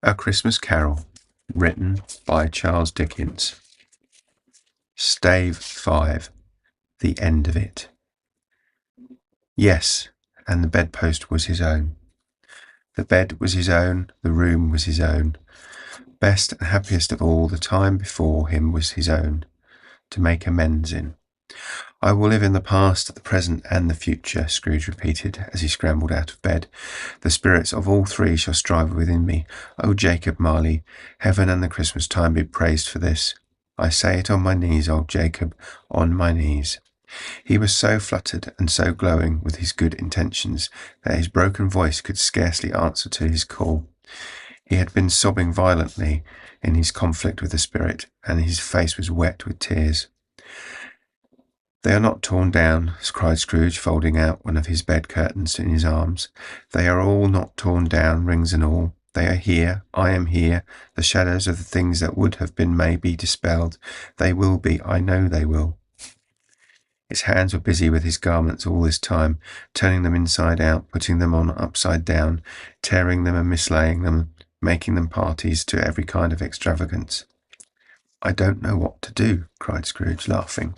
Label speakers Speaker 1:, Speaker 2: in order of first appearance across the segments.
Speaker 1: A Christmas Carol, written by Charles Dickens. Stave 5, The End of It. Yes, and the bedpost was his own. The bed was his own, the room was his own. Best and happiest of all, the time before him was his own, to make amends in. I will live in the past, the present, and the future, Scrooge repeated, as he scrambled out of bed. The spirits of all three shall strive within me. O Jacob Marley, heaven and the Christmas time be praised for this. I say it on my knees, old Jacob, on my knees. He was so fluttered and so glowing with his good intentions that his broken voice could scarcely answer to his call. He had been sobbing violently in his conflict with the spirit, and his face was wet with tears. They are not torn down, cried Scrooge, folding out one of his bed curtains in his arms. They are all not torn down, rings and all. They are here, I am here, the shadows of the things that would have been may be dispelled. They will be, I know they will. His hands were busy with his garments all this time, turning them inside out, putting them on upside down, tearing them and mislaying them, making them parties to every kind of extravagance. I don't know what to do, cried Scrooge, laughing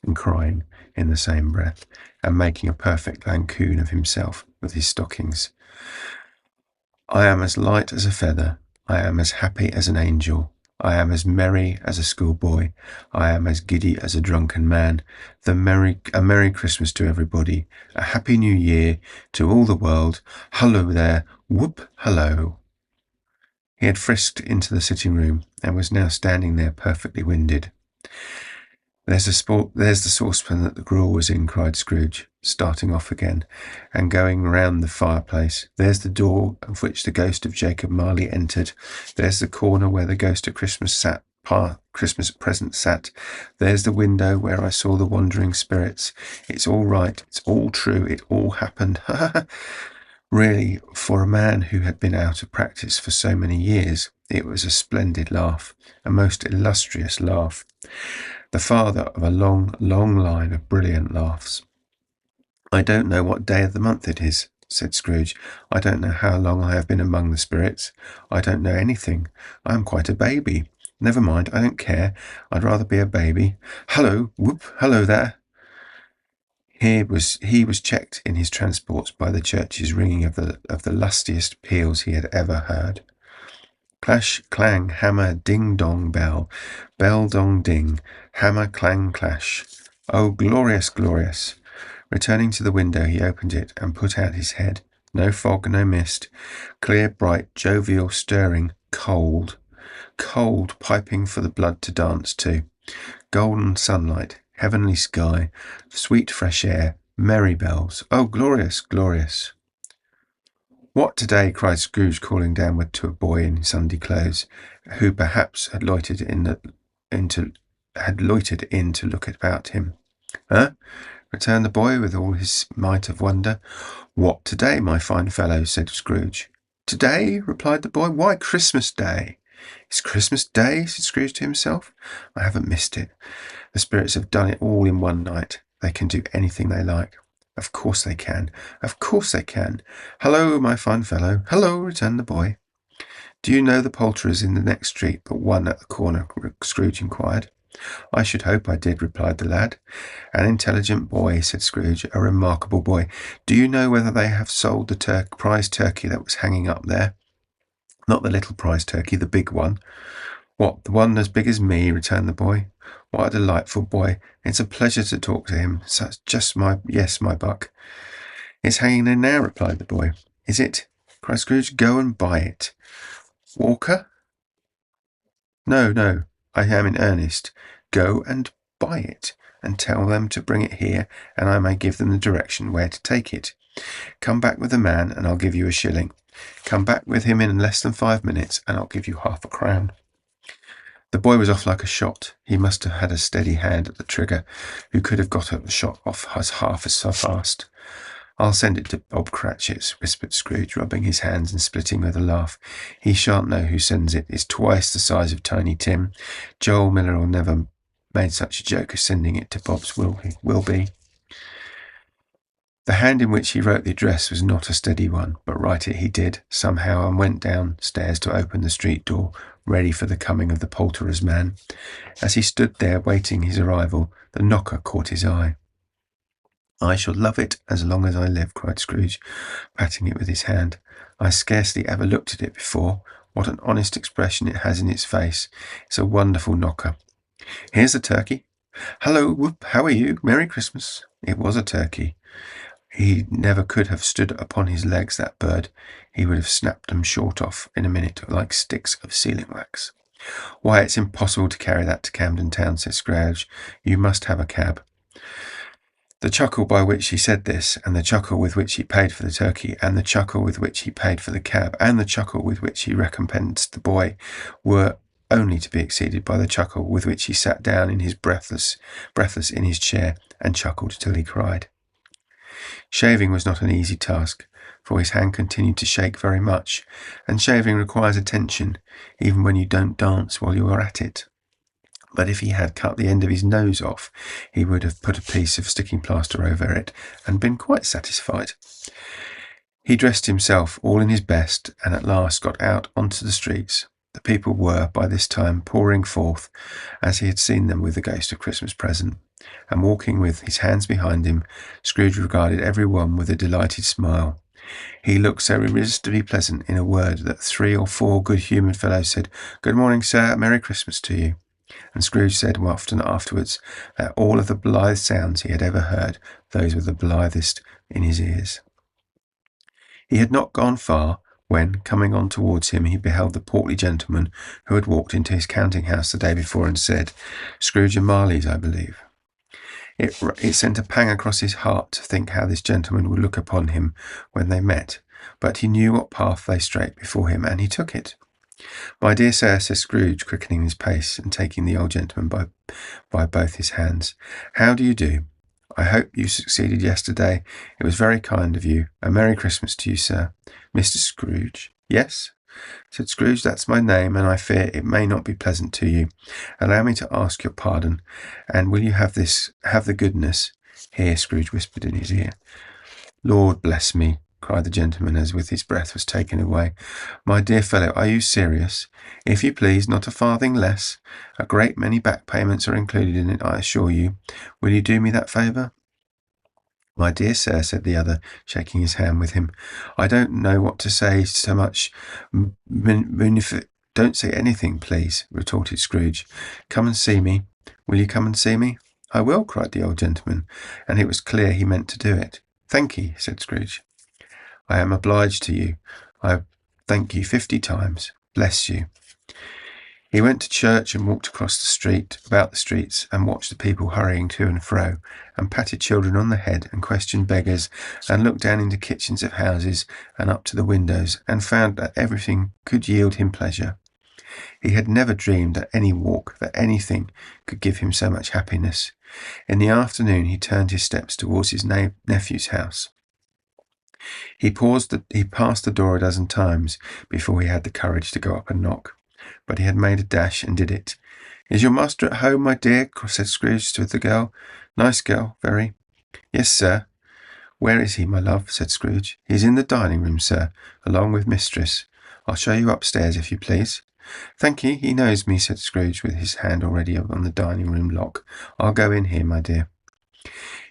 Speaker 1: and crying in the same breath, and making a perfect lampoon of himself with his stockings. I am as light as a feather. I am as happy as an angel. I am as merry as a schoolboy. I am as giddy as a drunken man. A merry Christmas to everybody. A happy new year to all the world. Hullo there. Whoop, hello. He had frisked into the sitting room and was now standing there perfectly winded. There's the saucepan that the gruel was in, cried Scrooge, starting off again, and going round the fireplace. There's the door of which the ghost of Jacob Marley entered. There's the corner where the ghost of Christmas present sat. There's the window where I saw the wandering spirits. It's all right. It's all true. It all happened. Really, for a man who had been out of practice for so many years, it was a splendid laugh, a most illustrious laugh. The father of a long, long line of brilliant laughs. I don't know what day of the month it is, said Scrooge. I don't know how long I have been among the spirits. I don't know anything. I am quite a baby. Never mind, I don't care. I'd rather be a baby. Hello, whoop, hello there. He was checked in his transports by the church's ringing of the lustiest peals he had ever heard. Clash, clang, hammer, ding, dong, bell. Bell, dong, ding. Hammer, clang, clash. Oh, glorious, glorious. Returning to the window, he opened it and put out his head. No fog, no mist. Clear, bright, jovial, stirring, cold. Cold, piping for the blood to dance to. Golden sunlight, heavenly sky, sweet fresh air, merry bells. Oh, glorious, glorious. What today? Cried Scrooge, calling downward to a boy in Sunday clothes, who perhaps had loitered in to look about him. Huh? Returned the boy with all his might of wonder. What today, my fine fellow? Said Scrooge. Today? Replied the boy. Why, Christmas Day. It's Christmas Day? Said Scrooge to himself. I haven't missed it. The spirits have done it all in one night. They can do anything they like. Of course they can. Of course they can. Hello, my fine fellow. Hello, returned the boy. Do you know the poulterers in the next street but one at the corner? Scrooge inquired. I should hope I did, replied the lad. An intelligent boy, said Scrooge, a remarkable boy. Do you know whether they have sold the prize turkey that was hanging up there? Not the little prize turkey, the big one. What, the one as big as me? Returned the boy. What a delightful boy. It's a pleasure to talk to him. Yes, my buck. It's hanging there now, replied the boy. Is it? Cried Scrooge. Go and buy it. Walker? No, I am in earnest. Go and buy it, and tell them to bring it here, and I may give them the direction where to take it. Come back with the man, and I'll give you a shilling. Come back with him in less than 5 minutes, and I'll give you half a crown. The boy was off like a shot. He must have had a steady hand at the trigger, who could have got the shot off half as fast. I'll send it to Bob Cratchit's, whispered Scrooge, rubbing his hands and splitting with a laugh. He shan't know who sends it. It's twice the size of Tiny Tim. Joel Miller'll never made such a joke as sending it to Bob's will be. The hand in which he wrote the address was not a steady one, but write it he did, somehow, and went downstairs to open the street door, ready for the coming of the poulterer's man. As he stood there waiting his arrival, the knocker caught his eye. "I shall love it as long as I live," cried Scrooge, patting it with his hand. "I scarcely ever looked at it before. What an honest expression it has in its face. It's a wonderful knocker. Here's the turkey. Hello, Whoop, how are you? Merry Christmas." It was a turkey. He never could have stood upon his legs, that bird. He would have snapped them short off in a minute, like sticks of sealing wax. "Why, it's impossible to carry that to Camden Town," said Scrooge. "You must have a cab." The chuckle by which he said this, and the chuckle with which he paid for the turkey, and the chuckle with which he paid for the cab, and the chuckle with which he recompensed the boy, were only to be exceeded by the chuckle with which he sat down in his breathless in his chair, and chuckled till he cried. Shaving was not an easy task, for his hand continued to shake very much, and shaving requires attention, even when you don't dance while you are at it. But if he had cut the end of his nose off, he would have put a piece of sticking plaster over it, and been quite satisfied. He dressed himself all in his best, and at last got out onto the streets. The people were, by this time, pouring forth, as he had seen them with the Ghost of Christmas Present, and walking with his hands behind him, Scrooge regarded every one with a delighted smile. He looked so irresistibly pleasant, in a word, that 3 or 4 good-humoured fellows said, "Good morning, sir, Merry Christmas to you." And Scrooge said often afterwards that all of the blithe sounds he had ever heard, those were the blithest in his ears. He had not gone far, when, coming on towards him, he beheld the portly gentleman who had walked into his counting-house the day before and said, "Scrooge and Marley's, I believe." It sent a pang across his heart to think how this gentleman would look upon him when they met, but he knew what path lay straight before him, and he took it. "My dear sir," said Scrooge, quickening his pace, and taking the old gentleman by both his hands, "how do you do? I hope you succeeded yesterday. It was very kind of you. A Merry Christmas to you, sir." "Mr. Scrooge?" "Yes," said Scrooge, "that's my name, and I fear it may not be pleasant to you. Allow me to ask your pardon, and will you have the goodness—" Here Scrooge whispered in his ear. "Lord bless me," cried the gentleman, as with his breath was taken away. "My dear fellow, are you serious? If you please, not a farthing less. A great many back payments are included in it, I assure you. Will you do me that favour?" "My dear sir," said the other, shaking his hand with him, "I don't know what to say so much. Don't say anything, please," retorted Scrooge. "Come and see me. Will you come and see me?" "I will," cried the old gentleman, and it was clear he meant to do it. "Thank ye," said Scrooge. "I am obliged to you. I thank you 50 times. Bless you." He went to church and walked about the streets, and watched the people hurrying to and fro, and patted children on the head, and questioned beggars, and looked down into kitchens of houses, and up to the windows, and found that everything could yield him pleasure. He had never dreamed that any walk, that anything, could give him so much happiness. In the afternoon he turned his steps towards his nephew's house. He passed the door a dozen times before he had the courage to go up and knock, but he had made a dash and did it. "Is your master at home, my dear?" said Scrooge to the girl. "Nice girl, very." "Yes, sir." "Where is he, my love?" said Scrooge. "He's in the dining room, sir, along with mistress. I'll show you upstairs, if you please." "Thank ye, he knows me," said Scrooge, with his hand already on the dining room lock. "I'll go in here, my dear."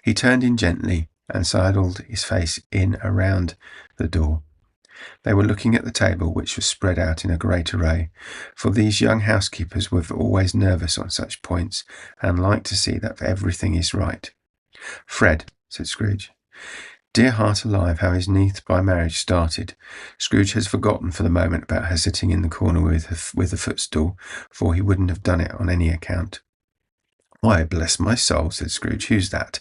Speaker 1: He turned in gently, and sidled his face in around the door. They were looking at the table, which was spread out in a great array, for these young housekeepers were always nervous on such points, and like to see that everything is right. "Fred," said Scrooge. Dear heart alive, how his niece by marriage started. Scrooge has forgotten for the moment about her sitting in the corner with the footstool, for he wouldn't have done it on any account. "Why, bless my soul," said Scrooge, "who's that?"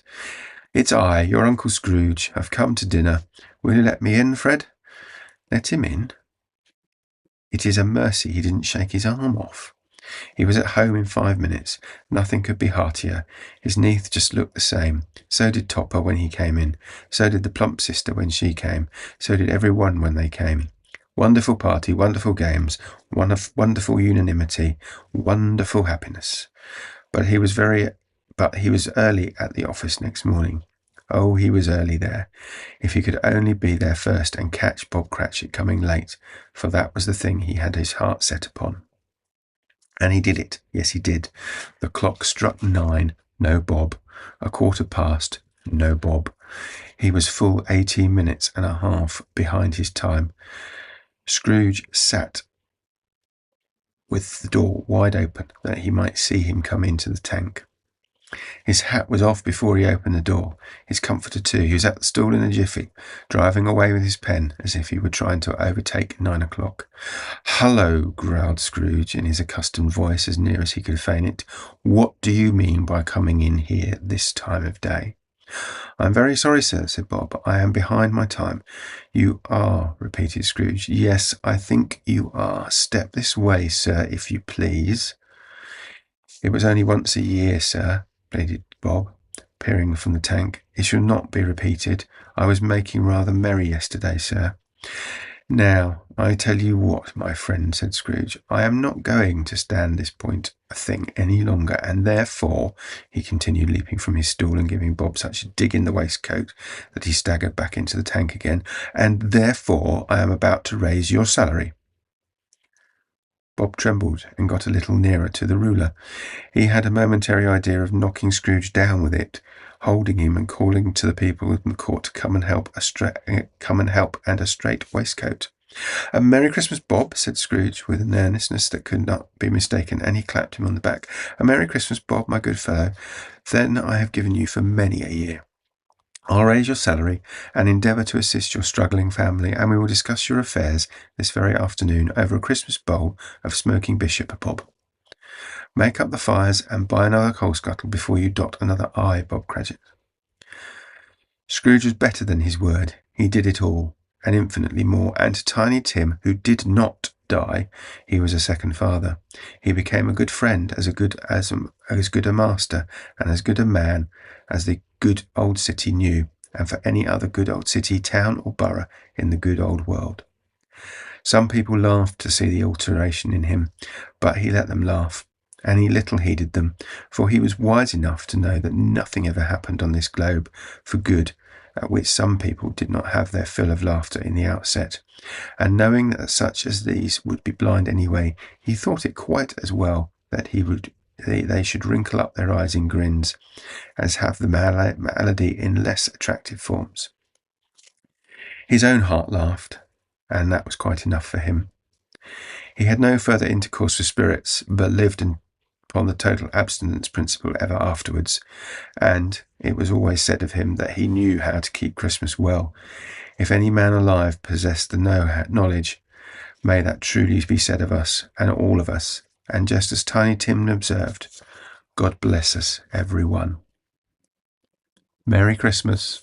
Speaker 1: "It's I, your Uncle Scrooge. I've come to dinner. Will you let me in, Fred?" "Let him in?" It is a mercy he didn't shake his arm off. He was at home in 5 minutes. Nothing could be heartier. His niece just looked the same. So did Topper when he came in. So did the plump sister when she came. So did every one when they came. Wonderful party, wonderful games, wonderful unanimity, wonderful happiness. But he was early at the office next morning. Oh, he was early there. If he could only be there first and catch Bob Cratchit coming late, for that was the thing he had his heart set upon. And he did it. Yes, he did. The clock struck 9, no Bob. 1:15, no Bob. He was full 18 minutes and a half behind his time. Scrooge sat with the door wide open that he might see him come into the tank. His hat was off before he opened the door. His comforter too. He was at the stall in a jiffy, driving away with his pen as if he were trying to overtake 9 o'clock. "Hullo," growled Scrooge in his accustomed voice as near as he could feign it. "What do you mean by coming in here this time of day?" "I'm very sorry, sir," said Bob. "I am behind my time." "You are," repeated Scrooge. "Yes, I think you are. Step this way, sir, if you please." "It was only once a year, sir," pleaded Bob, peering from the tank. "It shall not be repeated. I was making rather merry yesterday, sir." "Now, I tell you what, my friend," said Scrooge, "I am not going to stand this point a thing any longer, and therefore," he continued, leaping from his stool and giving Bob such a dig in the waistcoat that he staggered back into the tank again, "and therefore I am about to raise your salary." Bob trembled and got a little nearer to the ruler. He had a momentary idea of knocking Scrooge down with it, holding him and calling to the people in the court to come and help and a straight waistcoat. "A Merry Christmas, Bob," said Scrooge, with an earnestness that could not be mistaken, and he clapped him on the back. "A Merry Christmas, Bob, my good fellow, than I have given you for many a year. I'll raise your salary and endeavour to assist your struggling family, and we will discuss your affairs this very afternoon over a Christmas bowl of smoking bishop, Bob. Make up the fires and buy another coal scuttle before you dot another I, Bob Cratchit." Scrooge was better than his word. He did it all, and infinitely more, and to Tiny Tim, who did not die, he was a second father. He became a good friend, as good a master, and as good a man as the good old city knew, and for any other good old city, town, or borough in the good old world. Some people laughed to see the alteration in him, but he let them laugh, and he little heeded them, for he was wise enough to know that nothing ever happened on this globe for good at which some people did not have their fill of laughter in the outset, and knowing that such as these would be blind anyway, he thought it quite as well that they should wrinkle up their eyes in grins, as have the malady in less attractive forms. His own heart laughed, and that was quite enough for him. He had no further intercourse with spirits, but lived upon the total abstinence principle ever afterwards, and it was always said of him that he knew how to keep Christmas well. If any man alive possessed the knowledge, may that truly be said of us, and all of us, and just as Tiny Tim observed, God bless us, every one. Merry Christmas.